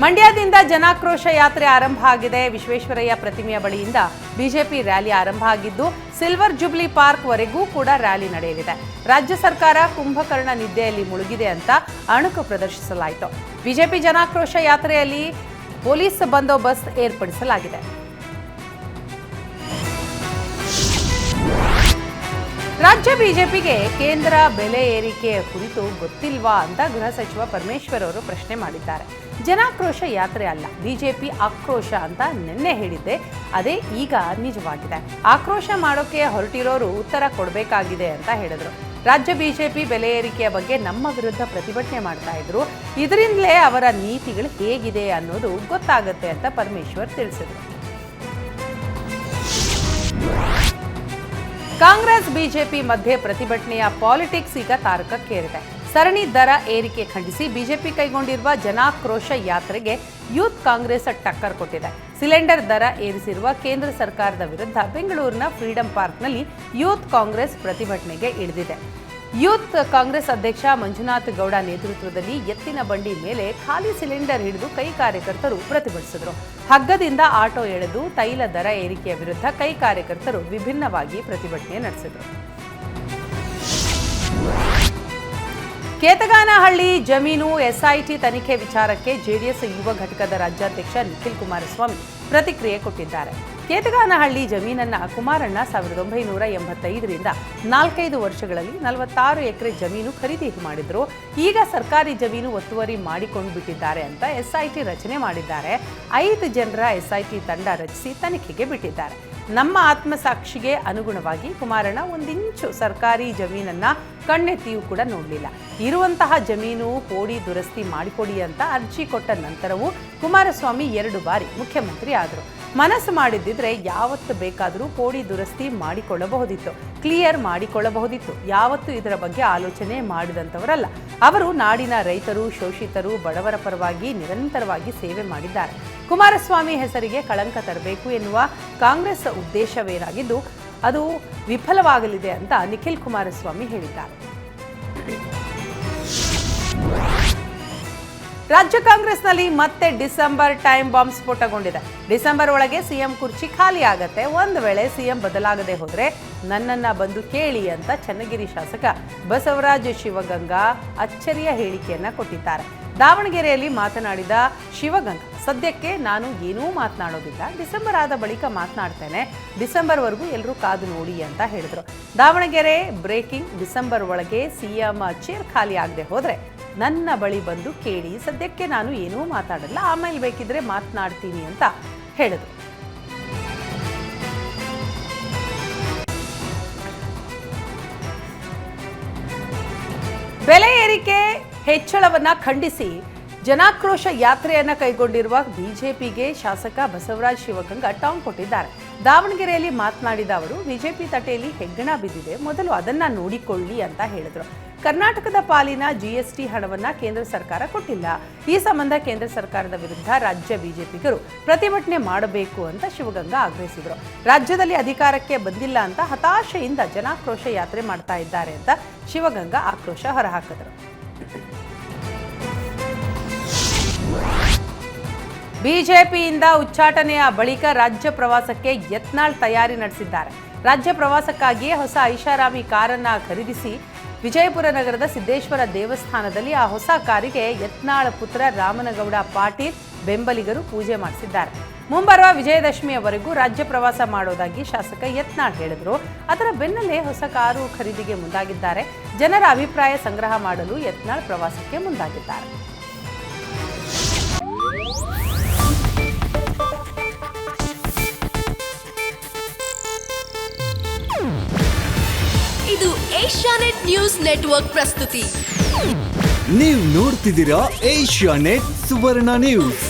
ಮಂಡ್ಯದಿಂದ ಜನಾಕ್ರೋಶ ಯಾತ್ರೆ ಆರಂಭ ಆಗಿದೆ. ವಿಶ್ವೇಶ್ವರಯ್ಯ ಪ್ರತಿಮೆಯ ಬಳಿಯಿಂದ ಬಿಜೆಪಿ ರ್ಯಾಲಿ ಆರಂಭ ಆಗಿದ್ದು ಸಿಲ್ವರ್ ಜುಬ್ಲಿ ಪಾರ್ಕ್ ವರೆಗೂ ಕೂಡ ರ್ಯಾಲಿ ನಡೆಯಲಿದೆ. ರಾಜ್ಯ ಸರ್ಕಾರ ಕುಂಭಕರ್ಣ ನಿದ್ದೆಯಲ್ಲಿ ಮುಳುಗಿದೆ ಅಂತ ಅಣುಕು ಪ್ರದರ್ಶಿಸಲಾಯಿತು. ಬಿಜೆಪಿ ಜನಾಕ್ರೋಶ ಯಾತ್ರೆಯಲ್ಲಿ ಪೊಲೀಸ್ ಬಂದೋಬಸ್ತ್ ಏರ್ಪಡಿಸಲಾಗಿದೆ. ರಾಜ್ಯ ಬಿಜೆಪಿಗೆ ಕೇಂದ್ರ ಬೆಲೆ ಏರಿಕೆ ಕುರಿತು ಗೊತ್ತಿಲ್ವಾ ಅಂತ ಗೃಹ ಸಚಿವ ಪರಮೇಶ್ವರ್ ಅವರು ಪ್ರಶ್ನೆ ಮಾಡಿದ್ದಾರೆ. ಜನಾಕ್ರೋಶ ಯಾತ್ರೆ ಅಲ್ಲ, ಬಿಜೆಪಿ ಆಕ್ರೋಶ ಅಂತ ನಿನ್ನೆ ಹೇಳಿದ್ದೆ, ಅದೇ ಈಗ ನಿಜವಾಗಿದೆ. ಆಕ್ರೋಶ ಮಾಡೋಕೆ ಹೊರಟಿರೋರು ಉತ್ತರ ಕೊಡಬೇಕಾಗಿದೆ ಅಂತ ಹೇಳಿದ್ರು. ರಾಜ್ಯ ಬಿಜೆಪಿ ಬೆಲೆ ಏರಿಕೆಯ ಬಗ್ಗೆ ನಮ್ಮ ವಿರುದ್ಧ ಪ್ರತಿಭಟನೆ ಮಾಡ್ತಾ ಇದ್ರು, ಇದರಿಂದಲೇ ಅವರ ನೀತಿಗಳು ಹೇಗಿದೆ ಅನ್ನೋದು ಗೊತ್ತಾಗುತ್ತೆ ಅಂತ ಪರಮೇಶ್ವರ್ ತಿಳಿಸಿದರು. ಕಾಂಗ್ರೆಸ್ ಬಿಜೆಪಿ ಮಧ್ಯೆ ಪ್ರತಿಭಟನೆಯ ಪಾಲಿಟಿಕ್ಸ್ ಈಗ ತಾರಕಕ್ಕೇರಿದೆ. ಸರಣಿ ದರ ಏರಿಕೆ ಖಂಡಿಸಿ ಬಿಜೆಪಿ ಕೈಗೊಂಡಿರುವ ಜನಾಕ್ರೋಶ ಯಾತ್ರೆಗೆ ಯೂತ್ ಕಾಂಗ್ರೆಸ್ ಟಕ್ಕರ್ ಕೊಟ್ಟಿದೆ. ಸಿಲಿಂಡರ್ ದರ ಏರಿಸಿರುವ ಕೇಂದ್ರ ಸರ್ಕಾರದ ವಿರುದ್ಧ ಬೆಂಗಳೂರಿನ ಫ್ರೀಡಂ ಪಾರ್ಕ್ನಲ್ಲಿ ಯೂತ್ ಕಾಂಗ್ರೆಸ್ ಪ್ರತಿಭಟನೆಗೆ ಇಳಿದಿದೆ. ಯೂತ್ ಕಾಂಗ್ರೆಸ್ ಅಧ್ಯಕ್ಷ ಮಂಜುನಾಥ್ ಗೌಡ ನೇತೃತ್ವದಲ್ಲಿ ಎತ್ತಿನ ಬಂಡಿ ಮೇಲೆ ಖಾಲಿ ಸಿಲಿಂಡರ್ ಹಿಡಿದು ಕೈ ಕಾರ್ಯಕರ್ತರು ಪ್ರತಿಭಟಿಸಿದರು. ಹಗ್ಗದಿಂದ ಆಟೋ ಎಳೆದು ತೈಲ ದರ ಏರಿಕೆಯ ವಿರುದ್ಧ ಕೈ ಕಾರ್ಯಕರ್ತರು ವಿಭಿನ್ನವಾಗಿ ಪ್ರತಿಭಟನೆ ನಡೆಸಿದರು. ಕೇತಗಾನಹಳ್ಳಿ ಜಮೀನು ಎಸ್ಐಟಿ ತನಿಖೆ ವಿಚಾರಕ್ಕೆ ಜೆಡಿಎಸ್ ಯುವ ಘಟಕದ ರಾಜ್ಯಾಧ್ಯಕ್ಷ ನಿಖಿಲ್ ಕುಮಾರಸ್ವಾಮಿ ಪ್ರತಿಕ್ರಿಯೆ ಕೊಟ್ಟಿದ್ದಾರೆ. ಕೇತಗಾನಹಳ್ಳಿ ಜಮೀನನ್ನ ಕುಮಾರಣ್ಣ 1985ರಿಂದ 4-5 ವರ್ಷಗಳಲ್ಲಿ 46 ಎಕರೆ ಜಮೀನು ಖರೀದಿ ಮಾಡಿದ್ರು. ಈಗ ಸರ್ಕಾರಿ ಜಮೀನು ಒತ್ತುವರಿ ಮಾಡಿಕೊಂಡು ಬಿಟ್ಟಿದ್ದಾರೆ ಅಂತ ಎಸ್ಐಟಿ ರಚನೆ ಮಾಡಿದ್ದಾರೆ. 5 ಜನರ ಎಸ್ಐಟಿ ತಂಡ ರಚಿಸಿ ತನಿಖೆಗೆ ಬಿಟ್ಟಿದ್ದಾರೆ. ನಮ್ಮ ಆತ್ಮಸಾಕ್ಷಿಗೆ ಅನುಗುಣವಾಗಿ ಕುಮಾರಣ್ಣ 1 ಇಂಚು ಸರ್ಕಾರಿ ಜಮೀನನ್ನ ಕಣ್ಣೆತ್ತಿಯೂ ಕೂಡ ನೋಡಲಿಲ್ಲ. ಇರುವಂತಹ ಜಮೀನು ಪೋಡಿ ದುರಸ್ತಿ ಮಾಡಿಕೊಡಿ ಅಂತ ಅರ್ಜಿ ಕೊಟ್ಟ ನಂತರವೂ ಕುಮಾರಸ್ವಾಮಿ 2 ಬಾರಿ ಮುಖ್ಯಮಂತ್ರಿ ಆದರು. ಮನಸ್ಸು ಮಾಡಿದ್ದಿದ್ರೆ ಯಾವತ್ತು ಬೇಕಾದರೂ ಪೋಡಿ ದುರಸ್ತಿ ಮಾಡಿಕೊಳ್ಳಬಹುದಿತ್ತು, ಕ್ಲಿಯರ್ ಮಾಡಿಕೊಳ್ಳಬಹುದಿತ್ತು. ಯಾವತ್ತೂ ಇದರ ಬಗ್ಗೆ ಆಲೋಚನೆ ಮಾಡಿದಂಥವರಲ್ಲ. ಅವರು ನಾಡಿನ ರೈತರು, ಶೋಷಿತರು, ಬಡವರ ಪರವಾಗಿ ನಿರಂತರವಾಗಿ ಸೇವೆ ಮಾಡಿದ್ದಾರೆ. ಕುಮಾರಸ್ವಾಮಿ ಹೆಸರಿಗೆ ಕಳಂಕ ತರಬೇಕು ಎನ್ನುವ ಕಾಂಗ್ರೆಸ್ ಉದ್ದೇಶವೇನಾಗಿದ್ದು ಅದು ವಿಫಲವಾಗಲಿದೆ ಅಂತ ನಿಖಿಲ್ ಕುಮಾರಸ್ವಾಮಿ ಹೇಳಿದ್ದಾರೆ. ರಾಜ್ಯ ಕಾಂಗ್ರೆಸ್ನಲ್ಲಿ ಮತ್ತೆ ಡಿಸೆಂಬರ್ ಟೈಮ್ ಬಾಂಬ್ ಸ್ಫೋಟಗೊಂಡಿದೆ. ಡಿಸೆಂಬರ್ ಒಳಗೆ ಸಿಎಂ ಕುರ್ಚಿ ಖಾಲಿ ಆಗತ್ತೆ. ಒಂದು ವೇಳೆ ಸಿಎಂ ಬದಲಾಗದೆ ಹೋದ್ರೆ ನನ್ನನ್ನ ಬಂದು ಕೇಳಿ ಅಂತ ಚನ್ನಗಿರಿ ಶಾಸಕ ಬಸವರಾಜ ಶಿವಗಂಗಾ ಅಚ್ಚರಿಯ ಹೇಳಿಕೆಯನ್ನ ಕೊಟ್ಟಿದ್ದಾರೆ. ದಾವಣಗೆರೆಯಲ್ಲಿ ಮಾತನಾಡಿದ ಶಿವಗಂಗಾ, ಸದ್ಯಕ್ಕೆ ನಾನು ಏನೂ ಮಾತನಾಡೋದಿಲ್ಲ, ಡಿಸೆಂಬರ್ ಆದ ಬಳಿಕ ಮಾತನಾಡ್ತೇನೆ, ಡಿಸೆಂಬರ್ವರೆಗೂ ಎಲ್ಲರೂ ಕಾದು ನೋಡಿ ಅಂತ ಹೇಳಿದ್ರು. ದಾವಣಗೆರೆ ಬ್ರೇಕಿಂಗ್, ಡಿಸೆಂಬರ್ ಒಳಗೆ ಸಿಎಂ ಚೇರ್ ಖಾಲಿ ಆಗದೆ ಹೋದ್ರೆ ನನ್ನ ಬಳಿ ಬಂದು ಕೇಳಿ, ಸದ್ಯಕ್ಕೆ ನಾನು ಏನೂ ಮಾತಾಡಲ್ಲ, ಆಮೇಲೆ ಬೇಕಿದ್ರೆ ಮಾತನಾಡ್ತೀನಿ ಅಂತ ಹೇಳಿದ್ರು. ಬೆಲೆ ಏರಿಕೆ ಹೆಚ್ಚಳವನ್ನ ಖಂಡಿಸಿ ಜನಾಕ್ರೋಶ ಯಾತ್ರೆಯನ್ನ ಕೈಗೊಂಡಿರುವ ಬಿಜೆಪಿಗೆ ಶಾಸಕ ಬಸವರಾಜ ಶಿವಗಂಗಾ ಟಾಂಗ್ ಕೊಟ್ಟಿದ್ದಾರೆ. ದಾವಣಗೆರೆಯಲ್ಲಿ ಮಾತನಾಡಿದ ಅವರು, ಬಿಜೆಪಿ ತಟ್ಟೆಯಲ್ಲಿ ಹೆಗ್ಗಣ ಬಿದ್ದಿದೆ, ಮೊದಲು ಅದನ್ನ ನೋಡಿಕೊಳ್ಳಿ ಅಂತ ಹೇಳಿದ್ರು. ಕರ್ನಾಟಕದ ಪಾಲಿನ ಜಿಎಸ್ಟಿ ಹಣವನ್ನ ಕೇಂದ್ರ ಸರ್ಕಾರ ಕೊಟ್ಟಿಲ್ಲ. ಈ ಸಂಬಂಧ ಕೇಂದ್ರ ಸರ್ಕಾರದ ವಿರುದ್ಧ ರಾಜ್ಯ ಬಿಜೆಪಿಗರು ಪ್ರತಿಭಟನೆ ಮಾಡಬೇಕು ಅಂತ ಶಿವಗಂಗಾ ಆಗ್ರಹಿಸಿದರು. ರಾಜ್ಯದಲ್ಲಿ ಅಧಿಕಾರಕ್ಕೆ ಬಂದಿಲ್ಲ ಅಂತ ಹತಾಶೆಯಿಂದ ಜನಾಕ್ರೋಶ ಯಾತ್ರೆ ಮಾಡ್ತಾ ಇದ್ದಾರೆ ಅಂತ ಶಿವಗಂಗಾ ಆಕ್ರೋಶ ಹೊರಹಾಕಿದರು. ಬಿಜೆಪಿಯಿಂದ ಉಚ್ಚಾಟನೆಯ ಬಳಿಕ ರಾಜ್ಯ ಪ್ರವಾಸಕ್ಕೆ ಯತ್ನಾಳ್ ತಯಾರಿ ನಡೆಸಿದ್ದಾರೆ. ರಾಜ್ಯ ಪ್ರವಾಸಕ್ಕಾಗಿಯೇ ಹೊಸ ಐಷಾರಾಮಿ ಕಾರನ್ನ ಖರೀದಿಸಿ ವಿಜಯಪುರ ನಗರದ ಸಿದ್ದೇಶ್ವರ ದೇವಸ್ಥಾನದಲ್ಲಿ ಆ ಹೊಸ ಕಾರಿಗೆ ಯತ್ನಾಳ್ ಪುತ್ರ ರಾಮನಗೌಡ ಪಾಟೀಲ್ ಬೆಂಬಲಿಗರು ಪೂಜೆ ಮಾಡಿಸಿದ್ದಾರೆ. ಮುಂಬರುವ ವಿಜಯದಶಮಿಯವರೆಗೂ ರಾಜ್ಯ ಪ್ರವಾಸ ಮಾಡೋದಾಗಿ ಶಾಸಕ ಯತ್ನಾಳ್ ಹೇಳಿದ್ರು. ಅದರ ಬೆನ್ನಲ್ಲೇ ಹೊಸ ಕಾರು ಖರೀದಿಗೆ ಮುಂದಾಗಿದ್ದಾರೆ. ಜನರ ಅಭಿಪ್ರಾಯ ಸಂಗ್ರಹ ಮಾಡಲು ಯತ್ನಾಳ್ ಪ್ರವಾಸಕ್ಕೆ ಮುಂದಾಗಿದ್ದಾರೆ. ಇದು ಏಷ್ಯಾನೆಟ್ ನ್ಯೂಸ್ ನೆಟ್ವರ್ಕ್ ಪ್ರಸ್ತುತಿ. ನೀವು ನೋಡ್ತಿದ್ದೀರಾ ಏಷ್ಯಾನೆಟ್ ಸುವರ್ಣ ನ್ಯೂಸ್.